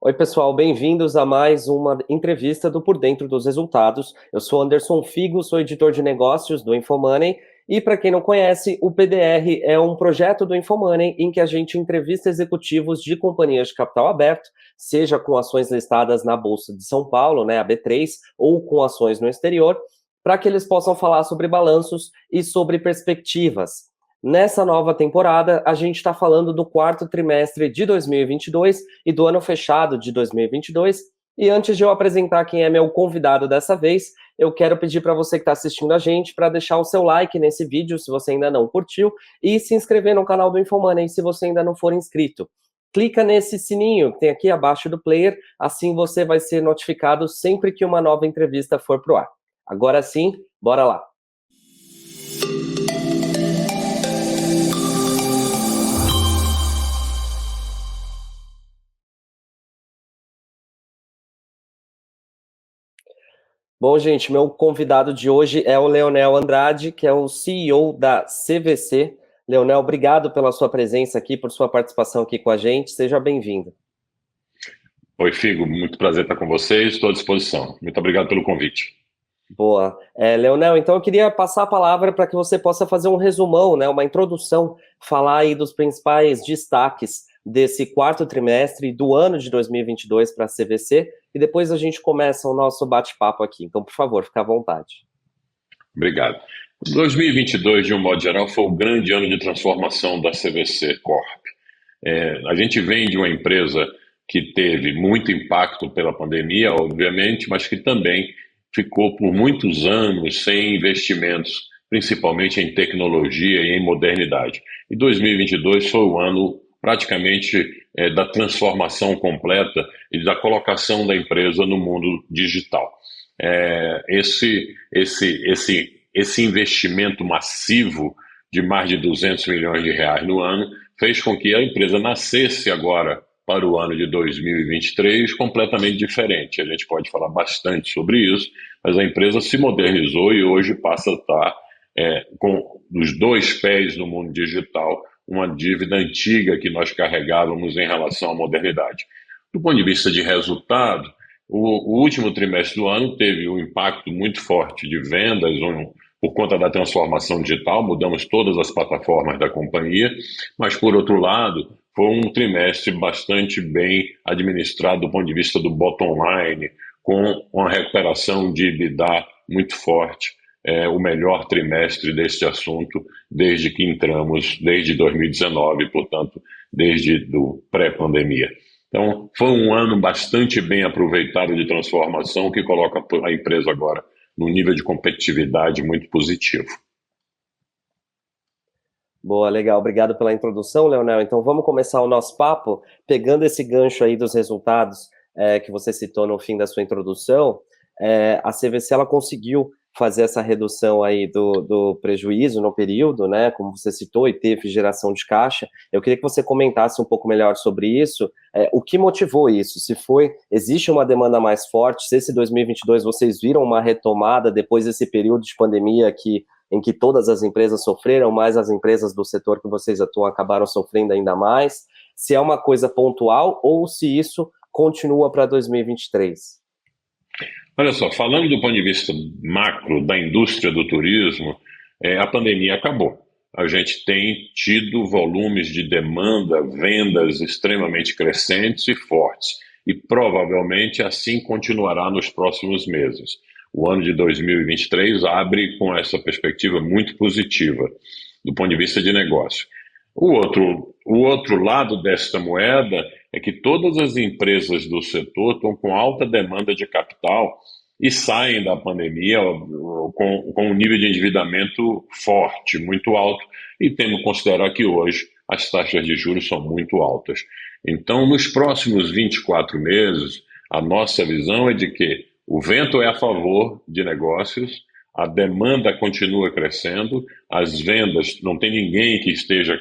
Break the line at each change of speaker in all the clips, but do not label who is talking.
Oi, pessoal, bem-vindos a mais uma entrevista do Por Dentro dos Resultados. Eu sou Anderson Figo, sou editor de negócios do Infomoney e, para quem não conhece, o PDR é um projeto do Infomoney em que a gente entrevista executivos de companhias de capital aberto, seja com ações listadas na Bolsa de São Paulo, né, a B3, ou com ações no exterior, para que eles possam falar sobre balanços e sobre perspectivas. Nessa nova temporada, a gente está falando do quarto trimestre de 2022 e do ano fechado de 2022. E antes de eu apresentar quem é meu convidado dessa vez, eu quero pedir para você que está assistindo a gente para deixar o seu like nesse vídeo, se você ainda não curtiu, e se inscrever no canal do Infomoney se você ainda não for inscrito. Clica nesse sininho que tem aqui abaixo do player, assim você vai ser notificado sempre que uma nova entrevista for pro ar. Agora sim, bora lá! Bom, gente, meu convidado de hoje é o Leonel Andrade, que é o CEO da CVC. Leonel, obrigado pela sua presença aqui, por sua participação aqui com a gente. Seja bem-vindo.
Oi, Figo, muito prazer estar com vocês, estou à disposição. Muito obrigado pelo convite.
Boa. Leonel, então eu queria passar a palavra para que você possa fazer um resumão, né, uma introdução, falar aí dos principais destaques desse quarto trimestre do ano de 2022 para a CVC, e depois a gente começa o nosso bate-papo aqui. Então, por favor, fique à vontade.
Obrigado. 2022, de um modo geral, foi o grande ano de transformação da CVC Corp. A gente vem de uma empresa que teve muito impacto pela pandemia, obviamente, mas que também ficou por muitos anos sem investimentos, principalmente em tecnologia e em modernidade. E 2022 foi o ano praticamente da transformação completa e da colocação da empresa no mundo digital. Esse investimento massivo de mais de 200 milhões de reais no ano fez com que a empresa nascesse agora para o ano de 2023 completamente diferente. A gente pode falar bastante sobre isso, mas a empresa se modernizou e hoje passa a estar com os dois pés no mundo digital, uma dívida antiga que nós carregávamos em relação à modernidade. Do ponto de vista de resultado, o último trimestre do ano teve um impacto muito forte de vendas por conta da transformação digital, mudamos todas as plataformas da companhia, mas, por outro lado, foi um trimestre bastante bem administrado do ponto de vista do bottom line, com uma recuperação de EBITDA muito forte, o melhor trimestre deste assunto desde que entramos, desde 2019, portanto, desde do pré-pandemia. Então, foi um ano bastante bem aproveitado de transformação que coloca a empresa agora num nível de competitividade muito positivo.
Boa, legal. Obrigado pela introdução, Leonel. Então, vamos começar o nosso papo pegando esse gancho aí dos resultados que você citou no fim da sua introdução. A CVC, ela conseguiu fazer essa redução aí do prejuízo no período, né, como você citou, e teve geração de caixa. Eu queria que você comentasse um pouco melhor sobre isso, o que motivou isso, existe uma demanda mais forte, se esse 2022 vocês viram uma retomada depois desse período de pandemia em que todas as empresas sofreram, mas as empresas do setor que vocês atuam acabaram sofrendo ainda mais, se é uma coisa pontual ou se isso continua para 2023.
Olha só, falando do ponto de vista macro da indústria do turismo, a pandemia acabou. A gente tem tido volumes de demanda, vendas extremamente crescentes e fortes, e provavelmente assim continuará nos próximos meses. O ano de 2023 abre com essa perspectiva muito positiva do ponto de vista de negócio. O outro lado desta moeda é que todas as empresas do setor estão com alta demanda de capital e saem da pandemia com um nível de endividamento forte, muito alto, e temos que considerar que hoje as taxas de juros são muito altas. Então, nos próximos 24 meses, a nossa visão é de que o vento é a favor de negócios, a demanda continua crescendo, as vendas, não tem ninguém que esteja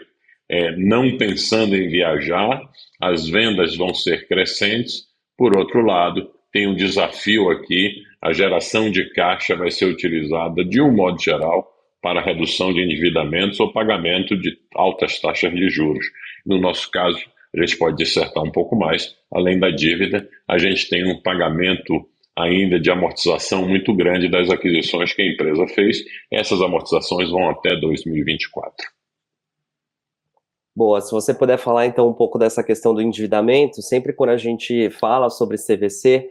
não pensando em viajar, as vendas vão ser crescentes. Por outro lado, tem um desafio aqui, a geração de caixa vai ser utilizada, de um modo geral, para redução de endividamentos ou pagamento de altas taxas de juros. No nosso caso, a gente pode dissertar um pouco mais. Além da dívida, a gente tem um pagamento ainda de amortização muito grande das aquisições que a empresa fez. Essas amortizações vão até 2024.
Boa, se você puder falar então um pouco dessa questão do endividamento, sempre quando a gente fala sobre CVC,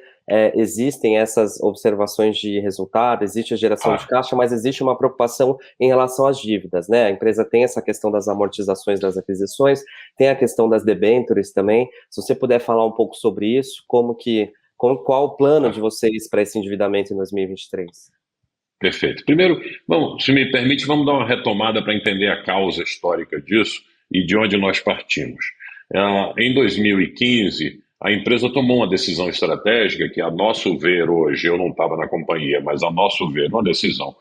existem essas observações de resultado, existe a geração de caixa, mas existe uma preocupação em relação às dívidas, né? A empresa tem essa questão das amortizações das aquisições, tem a questão das debêntures também. Se você puder falar um pouco sobre isso, qual o plano de vocês para esse endividamento em 2023?
Perfeito. Primeiro, se me permite, vamos dar uma retomada para entender a causa histórica disso e de onde nós partimos. Em 2015, a empresa tomou uma decisão estratégica que, a nosso ver hoje, eu não estava na companhia, mas a nosso ver, uma decisão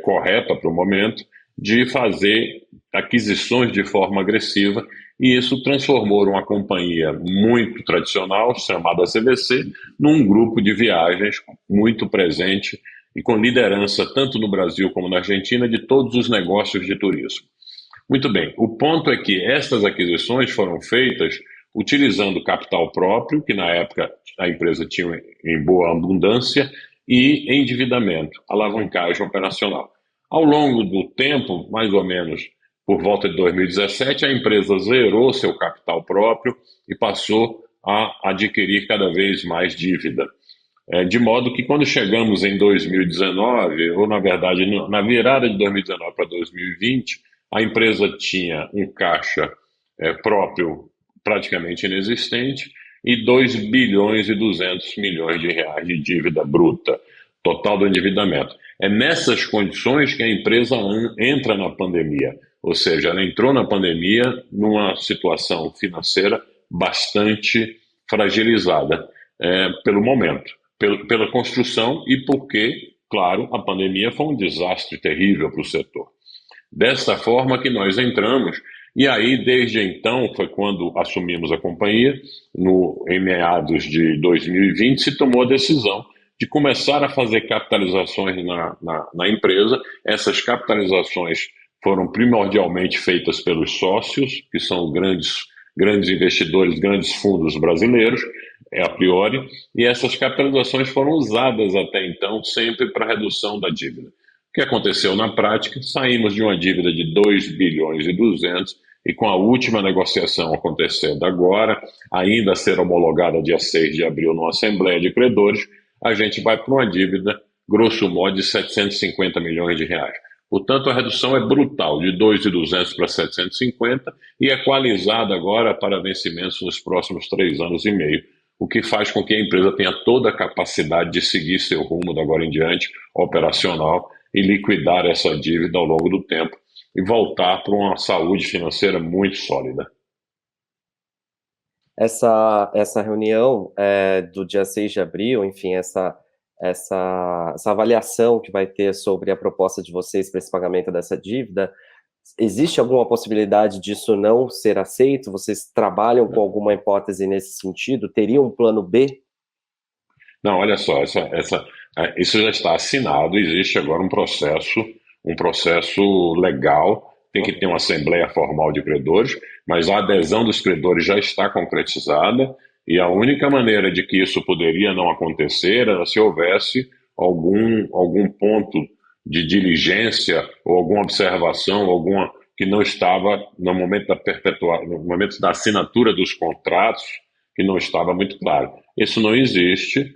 correta para o momento, de fazer aquisições de forma agressiva, e isso transformou uma companhia muito tradicional, chamada CVC, num grupo de viagens muito presente e com liderança tanto no Brasil como na Argentina de todos os negócios de turismo. Muito bem, o ponto é que estas aquisições foram feitas utilizando capital próprio, que na época a empresa tinha em boa abundância, e endividamento, alavancagem operacional. Ao longo do tempo, mais ou menos por volta de 2017, a empresa zerou seu capital próprio e passou a adquirir cada vez mais dívida. De modo que quando chegamos em 2019, ou na verdade na virada de 2019 para 2020, a empresa tinha um caixa próprio praticamente inexistente e 2 bilhões e 200 milhões de reais de dívida bruta, total do endividamento. É nessas condições que a empresa entra na pandemia, ou seja, ela entrou na pandemia numa situação financeira bastante fragilizada pelo momento, pela construção e porque, claro, a pandemia foi um desastre terrível para o setor. Desta forma que nós entramos, e aí desde então foi quando assumimos a companhia, em meados de 2020 se tomou a decisão de começar a fazer capitalizações na empresa. Essas capitalizações foram primordialmente feitas pelos sócios, que são grandes investidores, grandes fundos brasileiros, a priori, e essas capitalizações foram usadas até então sempre para redução da dívida. O que aconteceu na prática? Saímos de uma dívida de 2 bilhões e 200 e com a última negociação acontecendo agora, ainda a ser homologada dia 6 de abril numa Assembleia de Credores, a gente vai para uma dívida, grosso modo, de 750 milhões de reais. Portanto, a redução é brutal, de 2.200 para 750 e equalizada agora para vencimentos nos próximos 3 anos e meio, o que faz com que a empresa tenha toda a capacidade de seguir seu rumo de agora em diante, operacional, e liquidar essa dívida ao longo do tempo e voltar para uma saúde financeira muito sólida.
Essa reunião do dia 6 de abril, enfim, essa avaliação que vai ter sobre a proposta de vocês para esse pagamento dessa dívida, existe alguma possibilidade disso não ser aceito? Vocês trabalham com alguma hipótese nesse sentido? Teria um plano B?
Não, olha só, isso já está assinado, existe agora um processo legal, tem que ter uma assembleia formal de credores, mas a adesão dos credores já está concretizada e a única maneira de que isso poderia não acontecer era se houvesse algum ponto de diligência ou alguma observação, que não estava no momento no momento da assinatura dos contratos, que não estava muito claro. Isso não existe.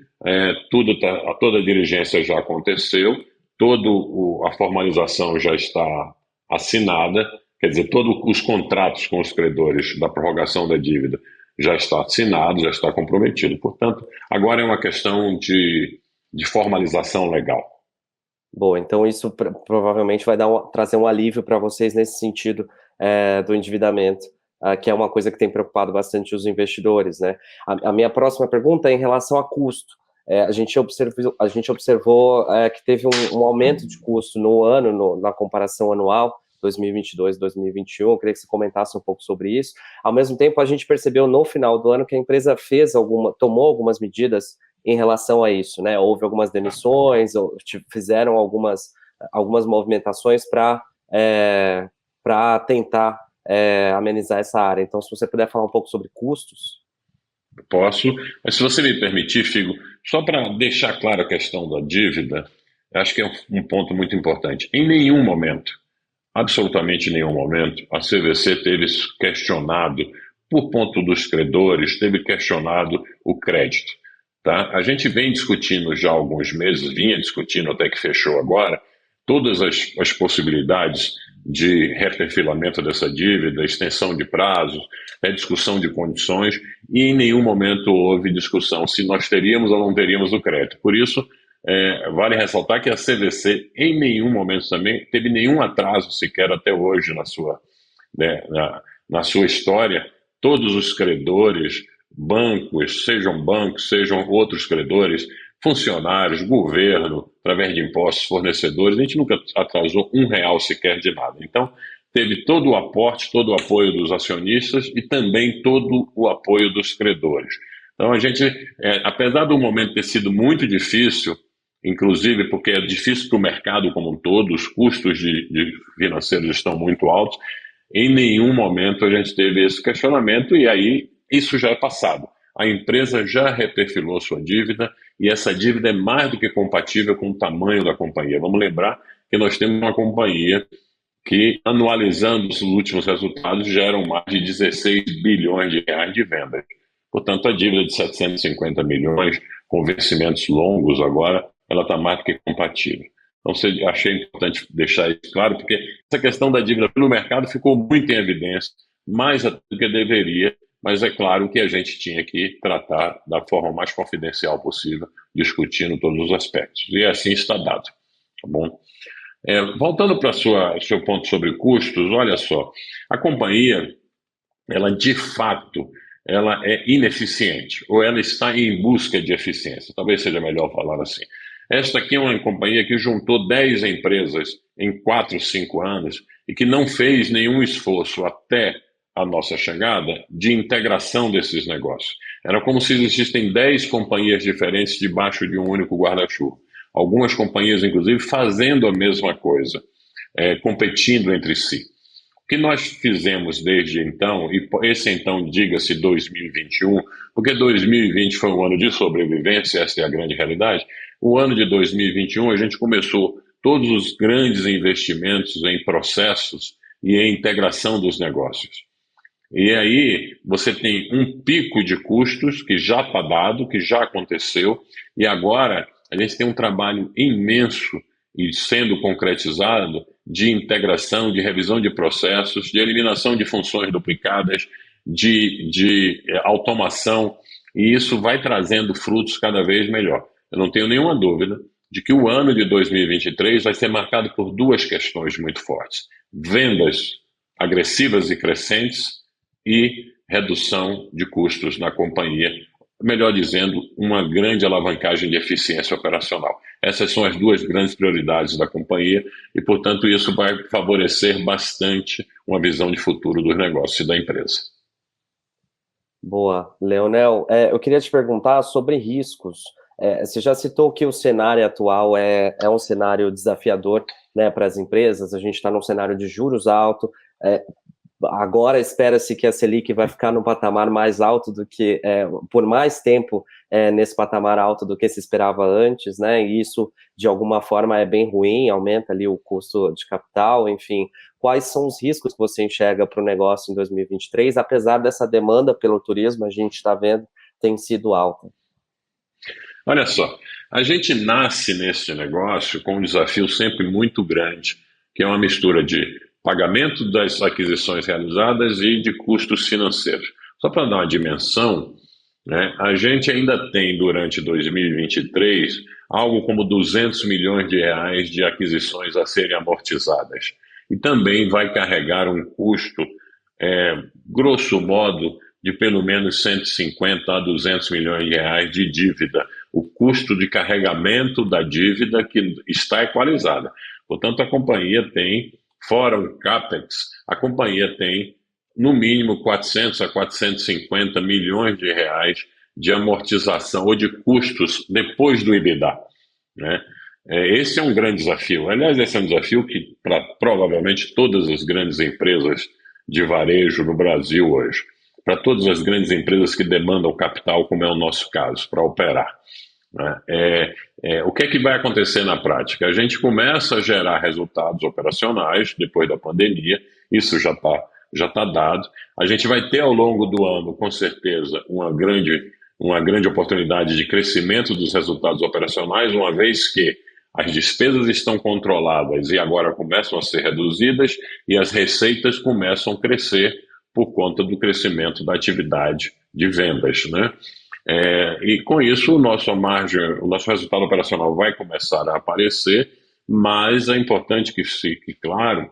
Toda a diligência já aconteceu, a formalização já está assinada, quer dizer, todos os contratos com os credores da prorrogação da dívida já está assinado, já está comprometido. Portanto, agora é uma questão de formalização legal.
Bom, então isso provavelmente vai trazer um alívio para vocês nesse sentido do endividamento, que é uma coisa que tem preocupado bastante os investidores, né? A minha próxima pergunta é em relação a custo. A gente observou que teve um aumento de custo no ano, na comparação anual, 2022, 2021, eu queria que você comentasse um pouco sobre isso. Ao mesmo tempo, a gente percebeu no final do ano que a empresa tomou algumas medidas em relação a isso, né? Houve algumas demissões, fizeram algumas movimentações para tentar amenizar essa área. Então, se você puder falar um pouco sobre custos.
Posso, mas se você me permitir, Figo, só para deixar clara a questão da dívida, acho que é um ponto muito importante. Em nenhum momento, absolutamente nenhum momento, a CVC teve questionado, por ponto dos credores, teve questionado o crédito. Tá? A gente vem discutindo já há alguns meses, vinha discutindo até que fechou agora, todas as possibilidades de reperfilamento dessa dívida, extensão de prazos, discussão de condições, e em nenhum momento houve discussão se nós teríamos ou não teríamos o crédito. Por isso, vale ressaltar que a CVC, em nenhum momento também, teve nenhum atraso sequer até hoje né, na sua história. Todos os credores, bancos, sejam outros credores, funcionários, governo, através de impostos, fornecedores, a gente nunca atrasou R$ 1 sequer de nada. Então, teve todo o aporte, todo o apoio dos acionistas e também todo o apoio dos credores. Então, a gente, apesar do momento ter sido muito difícil, inclusive porque é difícil para o mercado como um todo, os custos de financeiros estão muito altos, em nenhum momento a gente teve esse questionamento e aí isso já é passado. A empresa já reperfilou sua dívida e essa dívida é mais do que compatível com o tamanho da companhia. Vamos lembrar que nós temos uma companhia que, anualizando os últimos resultados, geram mais de 16 bilhões de reais de vendas. Portanto, a dívida de 750 milhões, com vencimentos longos agora, ela está mais do que compatível. Então, achei importante deixar isso claro, porque essa questão da dívida pelo mercado ficou muito em evidência, mais do que deveria, mas é claro que a gente tinha que tratar da forma mais confidencial possível, discutindo todos os aspectos. E assim está dado. Tá bom? Voltando para o seu ponto sobre custos, olha só, a companhia, ela de fato, ela é ineficiente, ou ela está em busca de eficiência, talvez seja melhor falar assim. Esta aqui é uma companhia que juntou 10 empresas em 4, 5 anos e que não fez nenhum esforço até a nossa chegada de integração desses negócios. Era como se existissem 10 companhias diferentes debaixo de um único guarda-chuva. Algumas companhias, inclusive, fazendo a mesma coisa, competindo entre si. O que nós fizemos desde então, e esse então diga-se 2021, porque 2020 foi um ano de sobrevivência, essa é a grande realidade. O ano de 2021 a gente começou todos os grandes investimentos em processos e em integração dos negócios. E aí você tem um pico de custos que já está dado, que já aconteceu, e agora a gente tem um trabalho imenso e sendo concretizado de integração, de revisão de processos, de eliminação de funções duplicadas, de automação, e isso vai trazendo frutos cada vez melhor. Eu não tenho nenhuma dúvida de que o ano de 2023 vai ser marcado por duas questões muito fortes: vendas agressivas e crescentes e redução de custos na companhia, melhor dizendo, uma grande alavancagem de eficiência operacional. Essas são as duas grandes prioridades da companhia e, portanto, isso vai favorecer bastante uma visão de futuro dos negócios da empresa.
Boa. Leonel, eu queria te perguntar sobre riscos. Você já citou que o cenário atual é um cenário desafiador, né, para as empresas. A gente está num cenário de juros alto. Agora espera-se que a Selic vai ficar no patamar mais alto do que, por mais tempo, nesse patamar alto do que se esperava antes, né? E isso, de alguma forma, é bem ruim, aumenta ali o custo de capital, enfim. Quais são os riscos que você enxerga para o negócio em 2023, apesar dessa demanda pelo turismo, a gente está vendo, tem sido alta?
Olha só, a gente nasce nesse negócio com um desafio sempre muito grande, que é uma mistura de pagamento das aquisições realizadas e de custos financeiros. Só para dar uma dimensão, né, a gente ainda tem, durante 2023, algo como 200 milhões de reais de aquisições a serem amortizadas. E também vai carregar um custo, grosso modo, de pelo menos 150 a 200 milhões de reais de dívida. O custo de carregamento da dívida que está equalizada. Portanto, a companhia tem, fora o CAPEX, a companhia tem, no mínimo, 400 a 450 milhões de reais de amortização ou de custos depois do EBITDA, né? Esse é um grande desafio. Aliás, esse é um desafio que, para provavelmente todas as grandes empresas de varejo no Brasil hoje, para todas as grandes empresas que demandam capital, como é o nosso caso, para operar, né? O que é que vai acontecer na prática? A gente começa a gerar resultados operacionais depois da pandemia, isso já tá dado. A gente vai ter ao longo do ano, com certeza, uma grande oportunidade de crescimento dos resultados operacionais, uma vez que as despesas estão controladas e agora começam a ser reduzidas e as receitas começam a crescer por conta do crescimento da atividade de vendas, né? E com isso o nosso resultado operacional vai começar a aparecer, mas é importante que fique claro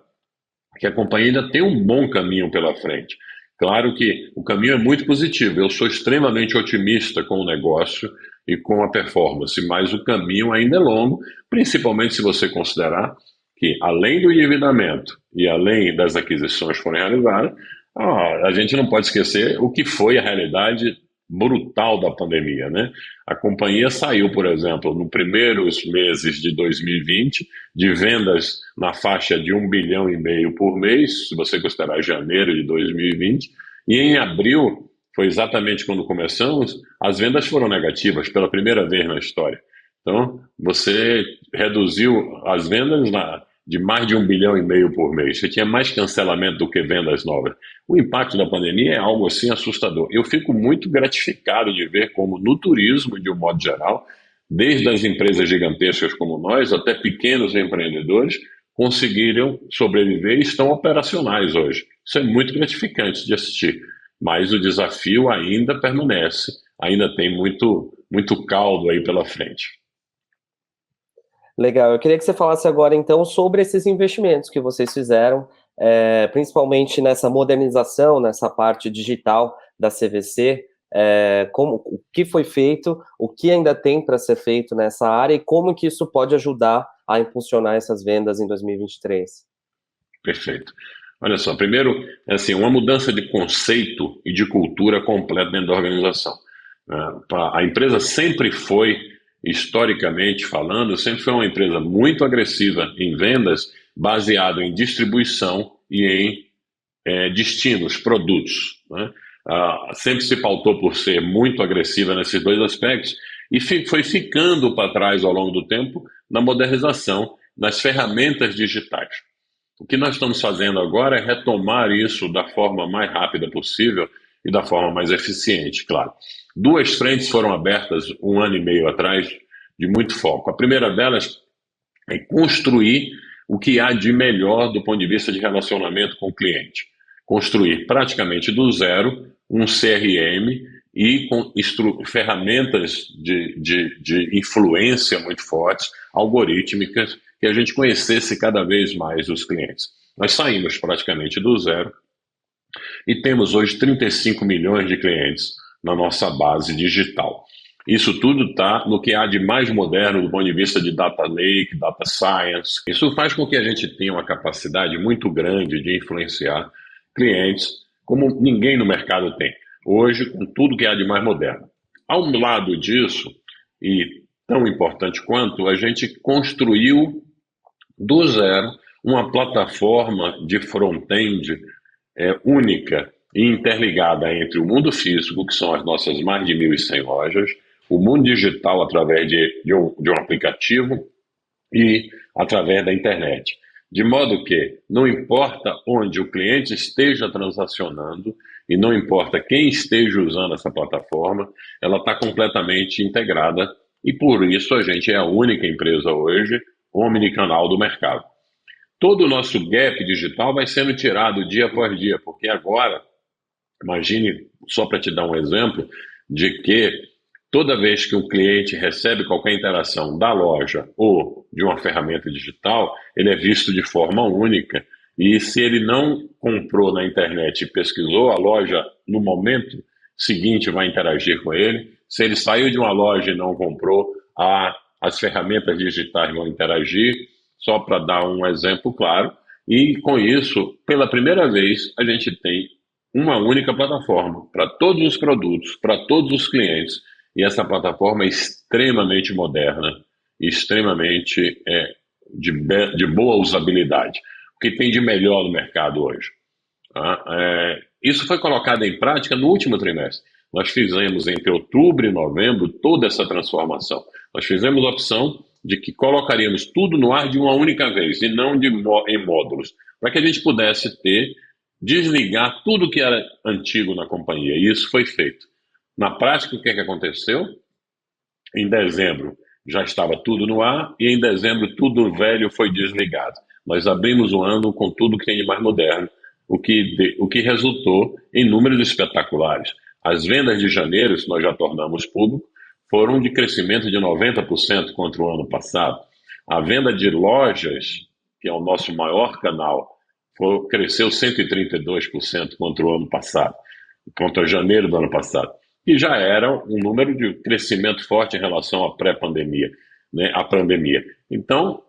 que a companhia ainda tem um bom caminho pela frente. Claro que o caminho é muito positivo, eu sou extremamente otimista com o negócio e com a performance, mas o caminho ainda é longo, principalmente se você considerar que, além do endividamento e além das aquisições que foram realizadas, a gente não pode esquecer o que foi a realidade brutal da pandemia, né? A companhia saiu, por exemplo, nos primeiros meses de 2020, de vendas na faixa de 1,5 bilhão por mês, se você considerar janeiro de 2020, e em abril, foi exatamente quando começamos, as vendas foram negativas pela primeira vez na história. Então, você reduziu as vendas de mais de 1,5 bilhão por mês. Você tinha mais cancelamento do que vendas novas. O impacto da pandemia é algo assim assustador. Eu fico muito gratificado de ver como no turismo, de um modo geral, desde as empresas gigantescas como nós até pequenos empreendedores, conseguiram sobreviver e estão operacionais hoje. Isso é muito gratificante de assistir. Mas o desafio ainda permanece, ainda tem muito caldo aí pela frente.
Legal, eu queria que você falasse agora então sobre esses investimentos que vocês fizeram, principalmente nessa modernização, nessa parte digital da CVC, o que foi feito, o que ainda tem para ser feito nessa área e como que isso pode ajudar a impulsionar essas vendas em 2023.
Perfeito. Olha só, primeiro, assim, uma mudança de conceito e de cultura completa dentro da organização. A empresa sempre foi, historicamente falando, sempre foi uma empresa muito agressiva em vendas, baseado em distribuição e em destinos, produtos, né? Sempre se pautou por ser muito agressiva nesses dois aspectos e foi ficando para trás ao longo do tempo na modernização das ferramentas digitais. O que nós estamos fazendo agora é retomar isso da forma mais rápida possível e da forma mais eficiente, claro. Duas frentes foram abertas 1 ano e meio atrás, de muito foco. A primeira delas é construir o que há de melhor do ponto de vista de relacionamento com o cliente. Construir praticamente do zero um CRM e com ferramentas de influência muito fortes, algorítmicas, que a gente conhecesse cada vez mais os clientes. Nós saímos praticamente do zero e temos hoje 35 milhões de clientes na nossa base digital. Isso tudo está no que há de mais moderno do ponto de vista de data lake, data science. Isso faz com que a gente tenha uma capacidade muito grande de influenciar clientes como ninguém no mercado tem. Hoje, com tudo que há de mais moderno. Ao lado disso, e tão importante quanto, a gente construiu do zero uma plataforma de front-end única e interligada entre o mundo físico, que são as nossas mais de 1.100 lojas, o mundo digital através de um aplicativo e através da internet. De modo que não importa onde o cliente esteja transacionando e não importa quem esteja usando essa plataforma, ela está completamente integrada e por isso a gente é a única empresa hoje omnicanal do mercado. Todo o nosso gap digital vai sendo tirado dia após dia, porque agora, imagine, só para te dar um exemplo, de que toda vez que um cliente recebe qualquer interação da loja ou de uma ferramenta digital, ele é visto de forma única. E se ele não comprou na internet e pesquisou, a loja, no momento seguinte, vai interagir com ele. Se ele saiu de uma loja e não comprou, as ferramentas digitais vão interagir, só para dar um exemplo claro. E com isso, pela primeira vez, a gente tem uma única plataforma para todos os produtos, para todos os clientes. E essa plataforma é extremamente moderna, extremamente de boa usabilidade. O que tem de melhor no mercado hoje? Tá? Isso foi colocado em prática no último trimestre. Nós fizemos entre outubro e novembro toda essa transformação. Nós fizemos a opção de que colocaríamos tudo no ar de uma única vez e não em módulos, para que a gente pudesse desligar tudo que era antigo na companhia. E isso foi feito. Na prática, o que é que aconteceu? Em dezembro já estava tudo no ar e em dezembro tudo velho foi desligado. Nós abrimos o ano com tudo que tem de mais moderno, o que resultou em números espetaculares. As vendas de janeiro, que nós já tornamos público, foram de crescimento de 90% contra o ano passado. A venda de lojas, que é o nosso maior canal, cresceu 132% contra o ano passado, contra janeiro do ano passado. E já era um número de crescimento forte em relação à pré-pandemia, né, à pandemia. Então,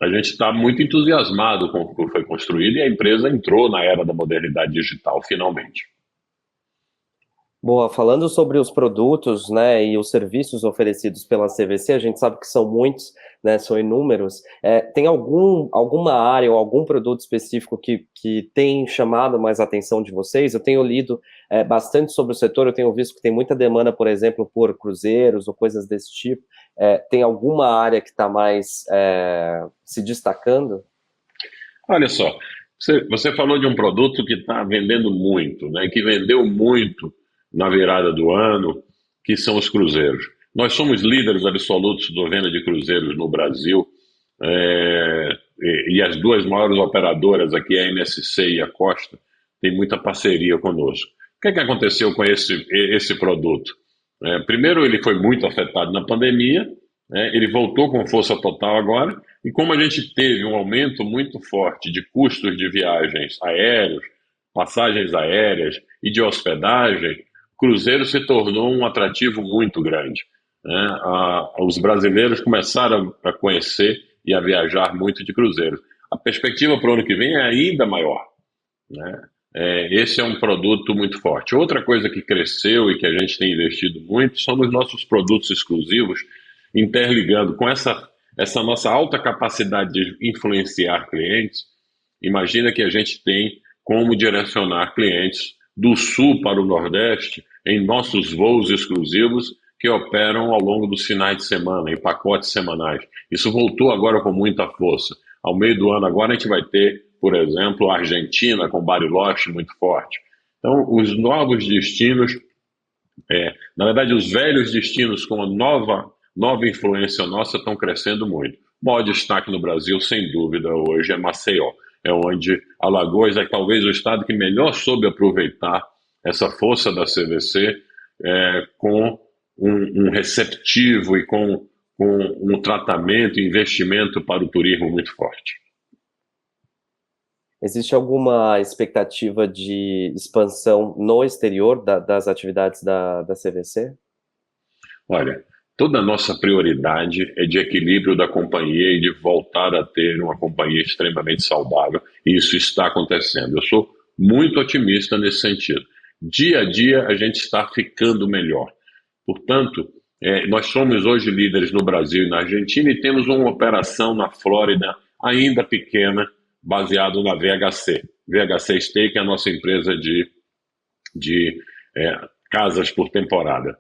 a gente está muito entusiasmado com o que foi construído e a empresa entrou na era da modernidade digital, finalmente.
Boa, falando sobre os produtos, né, e os serviços oferecidos pela CVC, a gente sabe que são muitos, né, são inúmeros. Tem alguma área ou algum produto específico que tem chamado mais a atenção de vocês? Eu tenho lido bastante sobre o setor, eu tenho visto que tem muita demanda, por exemplo, por cruzeiros ou coisas desse tipo. Tem alguma área que está mais se destacando?
Olha só, você falou de um produto que está vendendo muito, né, que vendeu muito na virada do ano, que são os cruzeiros. Nós somos líderes absolutos da venda de cruzeiros no Brasil, e as duas maiores operadoras aqui, a MSC e a Costa, têm muita parceria conosco. O que é que aconteceu com esse produto? Primeiro, ele foi muito afetado na pandemia, ele voltou com força total agora, e como a gente teve um aumento muito forte de custos de viagens aéreos, passagens aéreas e de hospedagem, cruzeiro se tornou um atrativo muito grande, né? Os brasileiros começaram a conhecer e a viajar muito de cruzeiro. A perspectiva para o ano que vem é ainda maior, né? Esse é um produto muito forte. Outra coisa que cresceu e que a gente tem investido muito são nos nossos produtos exclusivos, interligando com essa nossa alta capacidade de influenciar clientes. Imagina que a gente tem como direcionar clientes do sul para o nordeste em nossos voos exclusivos que operam ao longo dos finais de semana, em pacotes semanais. Isso voltou agora com muita força. Ao meio do ano agora a gente vai ter, por exemplo, a Argentina com Bariloche muito forte. Então, os novos destinos, na verdade, os velhos destinos com a nova influência nossa estão crescendo muito. O maior destaque no Brasil, sem dúvida, hoje é Maceió. É onde Alagoas é talvez o estado que melhor soube aproveitar essa força da CVC com um receptivo e com um tratamento e investimento para o turismo muito forte.
Existe alguma expectativa de expansão no exterior das atividades da CVC?
Olha, toda a nossa prioridade é de equilíbrio da companhia e de voltar a ter uma companhia extremamente saudável, e isso está acontecendo. Eu sou muito otimista nesse sentido. Dia a dia a gente está ficando melhor. Portanto, nós somos hoje líderes no Brasil e na Argentina e temos uma operação na Flórida ainda pequena, baseado na VHC. VHC Stay, que é a nossa empresa de casas por temporada.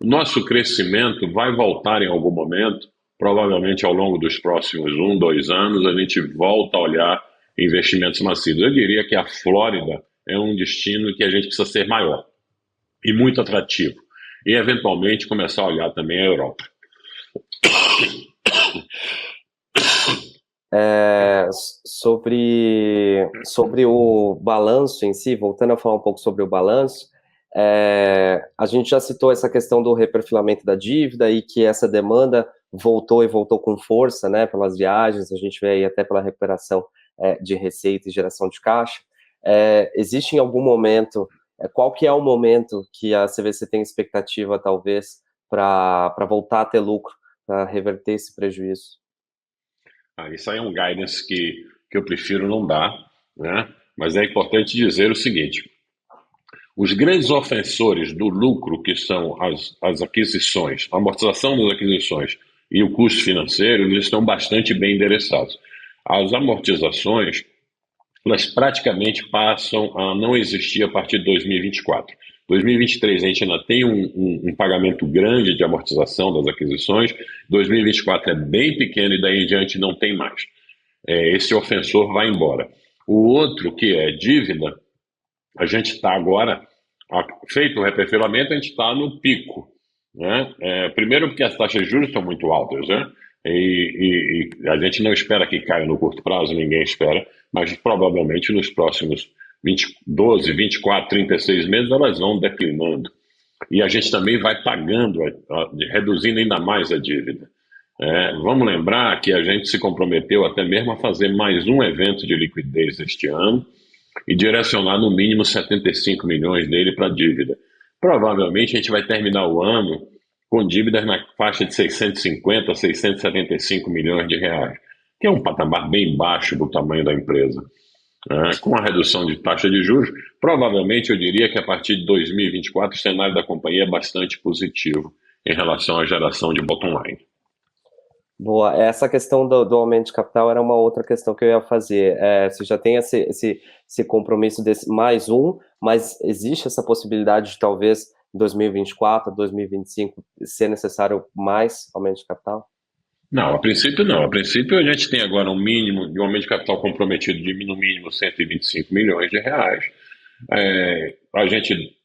O nosso crescimento vai voltar em algum momento, provavelmente ao longo dos próximos 1, 2 anos, a gente volta a olhar investimentos massivos. Eu diria que a Flórida é um destino que a gente precisa ser maior e muito atrativo. E, eventualmente, começar a olhar também a Europa.
Sobre o balanço em si, voltando a falar um pouco sobre o balanço, a gente já citou essa questão do reperfilamento da dívida e que essa demanda voltou e voltou com força, né, pelas viagens, a gente vê aí até pela recuperação de receita e geração de caixa. Existe em algum momento, qual que é o momento que a CVC tem expectativa, talvez, para voltar a ter lucro, para reverter esse prejuízo?
Isso aí é um guidance que eu prefiro não dar, né? Mas é importante dizer o seguinte: os grandes ofensores do lucro, que são as aquisições, a amortização das aquisições e o custo financeiro, eles estão bastante bem endereçados. As amortizações, elas praticamente passam a não existir a partir de 2024. 2023 a gente ainda tem um pagamento grande de amortização das aquisições, 2024 é bem pequeno e daí em diante não tem mais. Esse ofensor vai embora. O outro, que é dívida, a gente está agora, feito o reperfilamento, a gente está no pico. Né? Primeiro porque as taxas de juros estão muito altas, né? E a gente não espera que caia no curto prazo, ninguém espera, mas provavelmente nos próximos 12, 24, 36 meses elas vão declinando. E a gente também vai pagando, reduzindo ainda mais a dívida. Vamos lembrar que a gente se comprometeu até mesmo a fazer mais um evento de liquidez este ano e direcionar no mínimo 75 milhões dele para dívida. Provavelmente a gente vai terminar o ano com dívidas na faixa de 650, 675 milhões de reais, que é um patamar bem baixo do tamanho da empresa. Com a redução de taxa de juros, provavelmente eu diria que a partir de 2024 o cenário da companhia é bastante positivo em relação à geração de bottom line.
Boa, essa questão do aumento de capital era uma outra questão que eu ia fazer. Você já tem esse compromisso desse mais um, mas existe essa possibilidade de talvez em 2024, 2025 ser necessário mais aumento de capital?
Não, a princípio não. A princípio a gente tem agora um mínimo de um aumento de capital comprometido de no mínimo 125 milhões de reais. A gente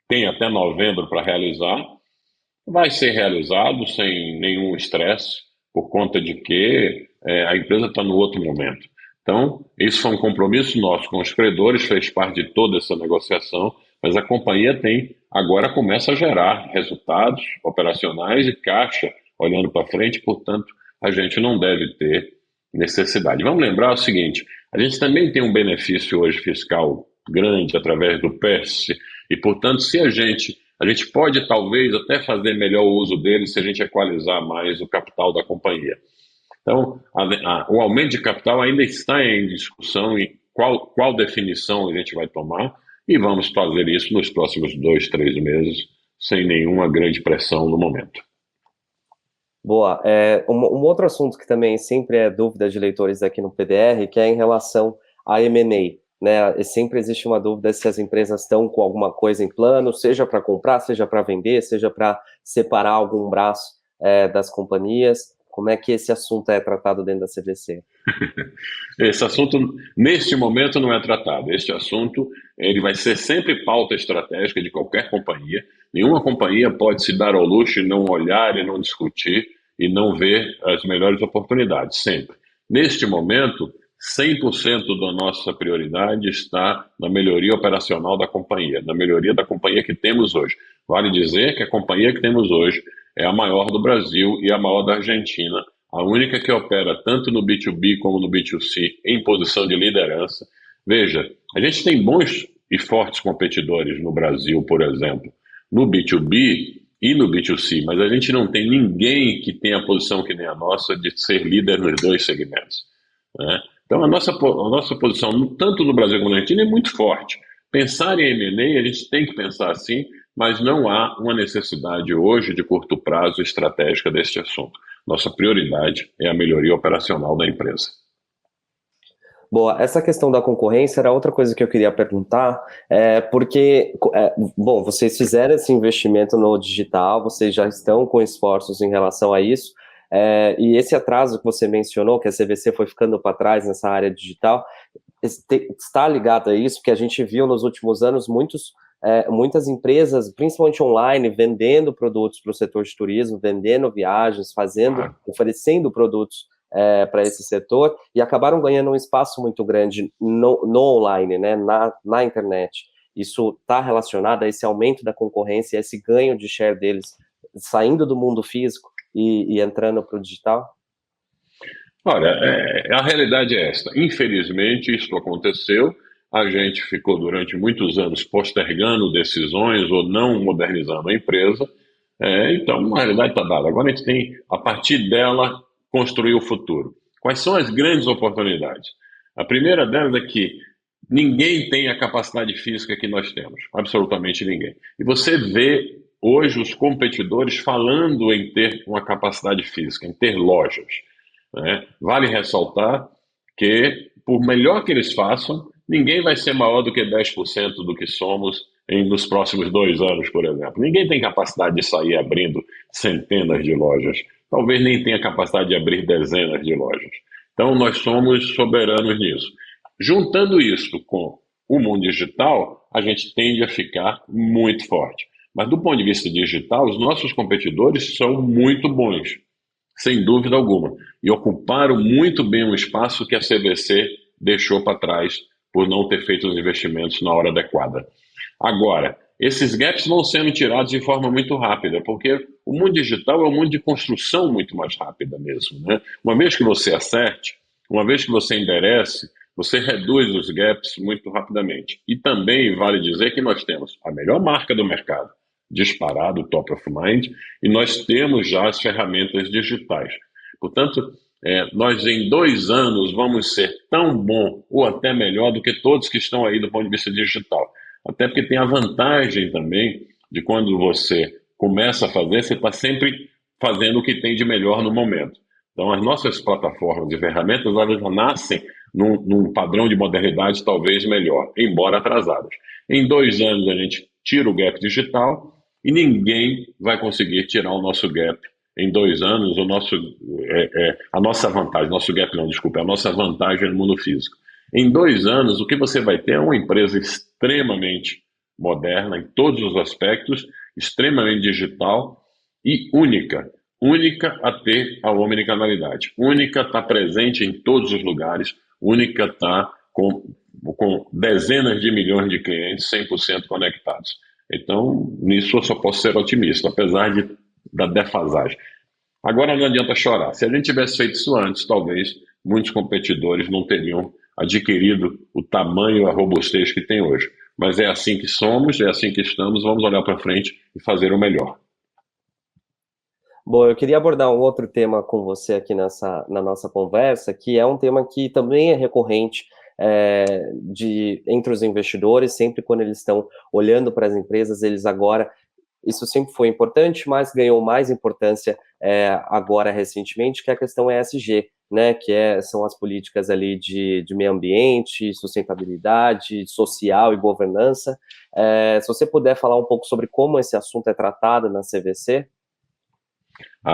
tem até novembro para realizar. Vai ser realizado sem nenhum estresse, por conta de que a empresa está no outro momento. Então, isso foi um compromisso nosso com os credores, fez parte de toda essa negociação, mas a companhia agora começa a gerar resultados operacionais e caixa olhando para frente, portanto, a gente não deve ter necessidade. Vamos lembrar o seguinte, a gente também tem um benefício hoje fiscal grande através do PES, e portanto, se a gente pode talvez até fazer melhor o uso dele se a gente equalizar mais o capital da companhia. Então, o aumento de capital ainda está em discussão em qual definição a gente vai tomar, e vamos fazer isso nos próximos 2, 3 meses, sem nenhuma grande pressão no momento.
Boa. Um outro assunto que também sempre é dúvida de leitores aqui no PDR, que é em relação a M&A, né? Sempre existe uma dúvida se as empresas estão com alguma coisa em plano, seja para comprar, seja para vender, seja para separar algum braço das companhias. Como é que esse assunto é tratado dentro da CVC?
Esse assunto, neste momento, não é tratado. Este assunto ele vai ser sempre pauta estratégica de qualquer companhia. Nenhuma companhia pode se dar ao luxo de não olhar e não discutir e não ver as melhores oportunidades, sempre. Neste momento, 100% da nossa prioridade está na melhoria operacional da companhia, na melhoria da companhia que temos hoje. Vale dizer que a companhia que temos hoje é a maior do Brasil e a maior da Argentina, a única que opera tanto no B2B como no B2C em posição de liderança. Veja, a gente tem bons e fortes competidores no Brasil, por exemplo, no B2B e no B2C, mas a gente não tem ninguém que tenha a posição que nem a nossa de ser líder nos dois segmentos, né? Então, a nossa posição, tanto no Brasil como na Argentina, é muito forte. Pensar em M&A, a gente tem que pensar assim, mas não há uma necessidade hoje de curto prazo estratégica deste assunto. Nossa prioridade é a melhoria operacional da empresa.
Boa, essa questão da concorrência era outra coisa que eu queria perguntar, porque, bom, vocês fizeram esse investimento no digital, vocês já estão com esforços em relação a isso, e esse atraso que você mencionou, que a CVC foi ficando para trás nessa área digital, está ligado a isso, porque a gente viu nos últimos anos muitas empresas, principalmente online, vendendo produtos para o setor de turismo, vendendo viagens, oferecendo produtos para esse setor, e acabaram ganhando um espaço muito grande no online, né, na internet. Isso está relacionado a esse aumento da concorrência, a esse ganho de share deles, saindo do mundo físico e entrando para o digital?
Olha, a realidade é esta. Infelizmente, isso aconteceu. A gente ficou durante muitos anos postergando decisões ou não modernizando a empresa. Então, a realidade está dada. Agora a gente tem, a partir dela, construir o futuro. Quais são as grandes oportunidades? A primeira delas é que ninguém tem a capacidade física que nós temos, absolutamente ninguém. E você vê hoje os competidores falando em ter uma capacidade física, em ter lojas, né? Vale ressaltar que por melhor que eles façam, ninguém vai ser maior do que 10% do que somos nos próximos 2 anos, por exemplo. Ninguém tem capacidade de sair abrindo centenas de lojas. Talvez nem tenha capacidade de abrir dezenas de lojas. Então, nós somos soberanos nisso. Juntando isso com o mundo digital, a gente tende a ficar muito forte. Mas, do ponto de vista digital, os nossos competidores são muito bons, sem dúvida alguma, e ocuparam muito bem o espaço que a CVC deixou para trás por não ter feito os investimentos na hora adequada. Agora, esses gaps vão sendo tirados de forma muito rápida, porque o mundo digital é um mundo de construção muito mais rápida mesmo, né? Uma vez que você acerte, uma vez que você enderece, você reduz os gaps muito rapidamente. E também vale dizer que nós temos a melhor marca do mercado, disparado, top of mind, e nós temos já as ferramentas digitais. Portanto, nós em 2 anos vamos ser tão bom ou até melhor do que todos que estão aí do ponto de vista digital. Até porque tem a vantagem também de quando você começa a fazer, você está sempre fazendo o que tem de melhor no momento. Então, as nossas plataformas e ferramentas, elas já nascem num padrão de modernidade talvez melhor, embora atrasadas. Em 2 anos a gente tira o gap digital e ninguém vai conseguir tirar o nosso gap. Em 2 anos, a nossa vantagem, nosso gap não, desculpa, a nossa vantagem no mundo físico. Em 2 anos, o que você vai ter é uma empresa extremamente moderna em todos os aspectos, extremamente digital e única. Única a ter a omnicanalidade. Única a estar presente em todos os lugares. Única a estar com dezenas de milhões de clientes 100% conectados. Então, nisso eu só posso ser otimista, apesar da defasagem. Agora não adianta chorar. Se a gente tivesse feito isso antes, talvez muitos competidores não teriam adquirido o tamanho e a robustez que tem hoje. Mas é assim que somos, é assim que estamos, vamos olhar para frente e fazer o melhor.
Bom, eu queria abordar um outro tema com você aqui na nossa conversa, que é um tema que também é recorrente entre os investidores, sempre quando eles estão olhando para as empresas, eles agora, isso sempre foi importante, mas ganhou mais importância agora recentemente, que é a questão ESG, né, são as políticas ali de meio ambiente, sustentabilidade, social e governança. Se você puder falar um pouco sobre como esse assunto é tratado na CVC.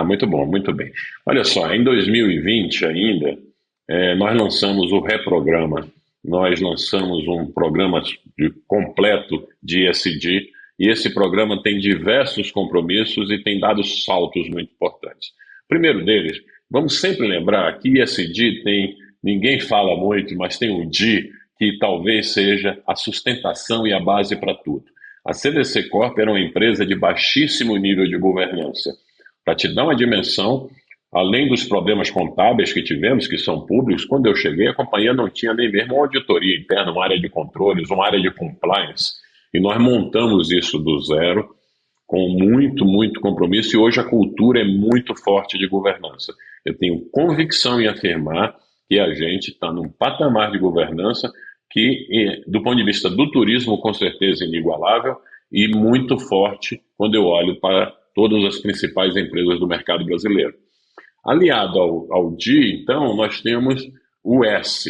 Muito bom, muito bem. Olha só, em 2020 ainda, nós lançamos o Reprograma, nós lançamos um programa completo de ESG, e esse programa tem diversos compromissos e tem dado saltos muito importantes. O primeiro deles, vamos sempre lembrar que ESG ninguém fala muito, mas tem um D que talvez seja a sustentação e a base para tudo. A CVC Corp era uma empresa de baixíssimo nível de governança. Para te dar uma dimensão, além dos problemas contábeis que tivemos, que são públicos, quando eu cheguei, a companhia não tinha nem mesmo uma auditoria interna, uma área de controles, uma área de compliance. E nós montamos isso do zero, com muito, muito compromisso, e hoje a cultura é muito forte de governança. Eu tenho convicção em afirmar que a gente está num patamar de governança que, do ponto de vista do turismo, com certeza inigualável, e muito forte quando eu olho para todas as principais empresas do mercado brasileiro. Aliado ao D, então, nós temos o S.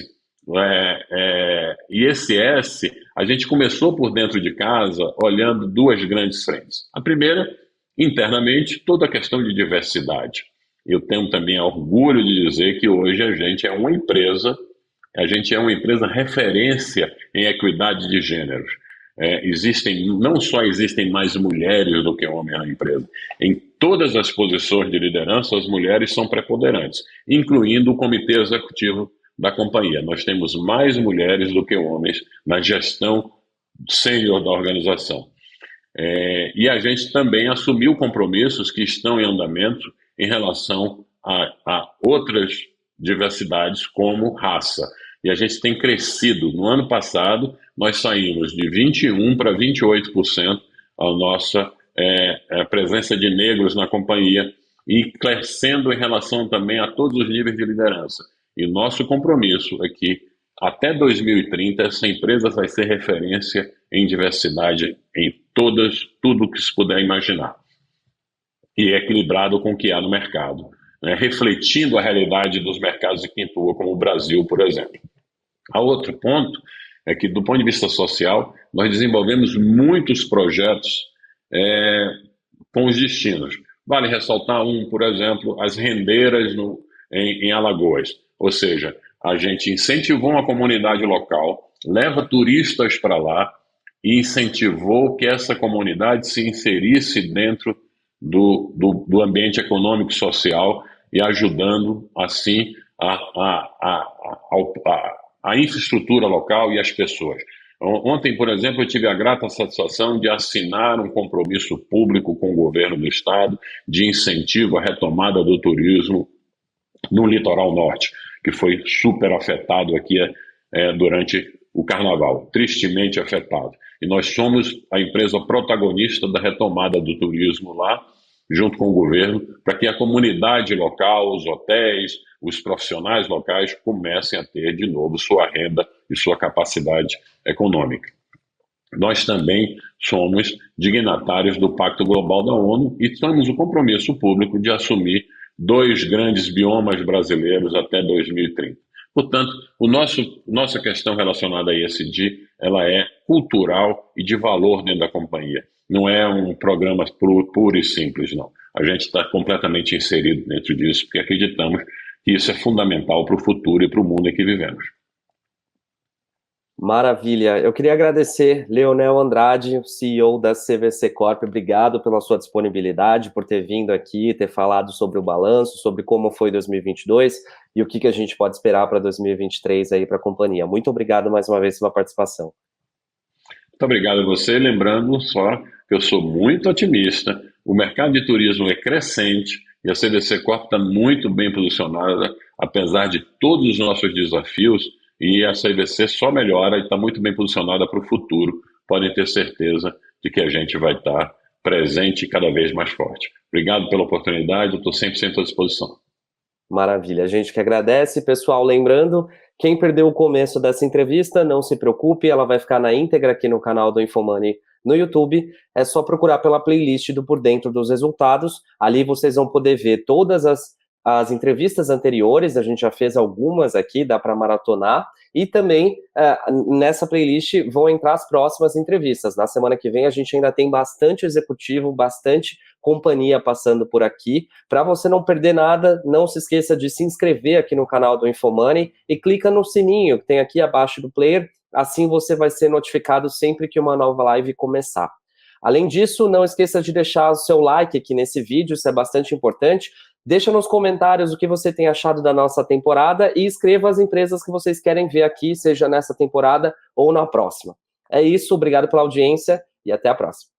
E esse S, a gente começou por dentro de casa olhando 2 grandes frentes. A primeira, internamente, toda a questão de diversidade. Eu tenho também orgulho de dizer que hoje a gente é uma empresa referência em equidade de gêneros. Não só existem mais mulheres do que homens na empresa, em todas as posições de liderança as mulheres são preponderantes, incluindo o comitê executivo da companhia. Nós temos mais mulheres do que homens na gestão sênior da organização. E a gente também assumiu compromissos que estão em andamento em relação a outras diversidades, como raça. E a gente tem crescido. No ano passado, nós saímos de 21% para 28% a nossa presença de negros na companhia e crescendo em relação também a todos os níveis de liderança. E o nosso compromisso é que até 2030 essa empresa vai ser referência em diversidade em tudo que se puder imaginar. E é equilibrado com o que há no mercado, refletindo a realidade dos mercados de quintura, como o Brasil, por exemplo. A outro ponto é que, do ponto de vista social, nós desenvolvemos muitos projetos com os destinos. Vale ressaltar por exemplo, as rendeiras em Alagoas. Ou seja, a gente incentivou uma comunidade local, leva turistas para lá e incentivou que essa comunidade se inserisse dentro do ambiente econômico e social e ajudando, assim, a infraestrutura local e as pessoas. Ontem, por exemplo, eu tive a grata satisfação de assinar um compromisso público com o governo do estado de incentivo à retomada do turismo no litoral norte, que foi super afetado aqui durante o carnaval, tristemente afetado. E nós somos a empresa protagonista da retomada do turismo lá, junto com o governo, para que a comunidade local, os hotéis, os profissionais locais comecem a ter de novo sua renda e sua capacidade econômica. Nós também somos dignatários do Pacto Global da ONU e temos o compromisso público de assumir 2 grandes biomas brasileiros até 2030. Portanto, nossa questão relacionada a ESG, ela é cultural e de valor dentro da companhia. Não é um programa puro e simples, não. A gente está completamente inserido dentro disso, porque acreditamos que isso é fundamental para o futuro e para o mundo em que vivemos.
Maravilha. Eu queria agradecer Leonel Andrade, CEO da CVC Corp. Obrigado pela sua disponibilidade, por ter vindo aqui, ter falado sobre o balanço, sobre como foi 2022 e o que a gente pode esperar para 2023 aí para a companhia. Muito obrigado mais uma vez pela participação.
Muito obrigado a você. Lembrando só que eu sou muito otimista. O mercado de turismo é crescente e a CVC Corp está muito bem posicionada, apesar de todos os nossos desafios. E a CVC só melhora e está muito bem posicionada para o futuro. Podem ter certeza de que a gente vai estar presente e cada vez mais forte. Obrigado pela oportunidade, eu estou 100% à disposição.
Maravilha, a gente que agradece. Pessoal, lembrando, quem perdeu o começo dessa entrevista, não se preocupe, ela vai ficar na íntegra aqui no canal do Infomoney no YouTube. É só procurar pela playlist do Por Dentro dos Resultados. Ali vocês vão poder ver todas as entrevistas anteriores, a gente já fez algumas aqui, dá para maratonar, e também nessa playlist vão entrar as próximas entrevistas. Na semana que vem a gente ainda tem bastante executivo, bastante companhia passando por aqui. Para você não perder nada, não se esqueça de se inscrever aqui no canal do Infomoney e clica no sininho que tem aqui abaixo do player, assim você vai ser notificado sempre que uma nova live começar. Além disso, não esqueça de deixar o seu like aqui nesse vídeo, isso é bastante importante. Deixa nos comentários o que você tem achado da nossa temporada e escreva as empresas que vocês querem ver aqui, seja nessa temporada ou na próxima. É isso, obrigado pela audiência e até a próxima.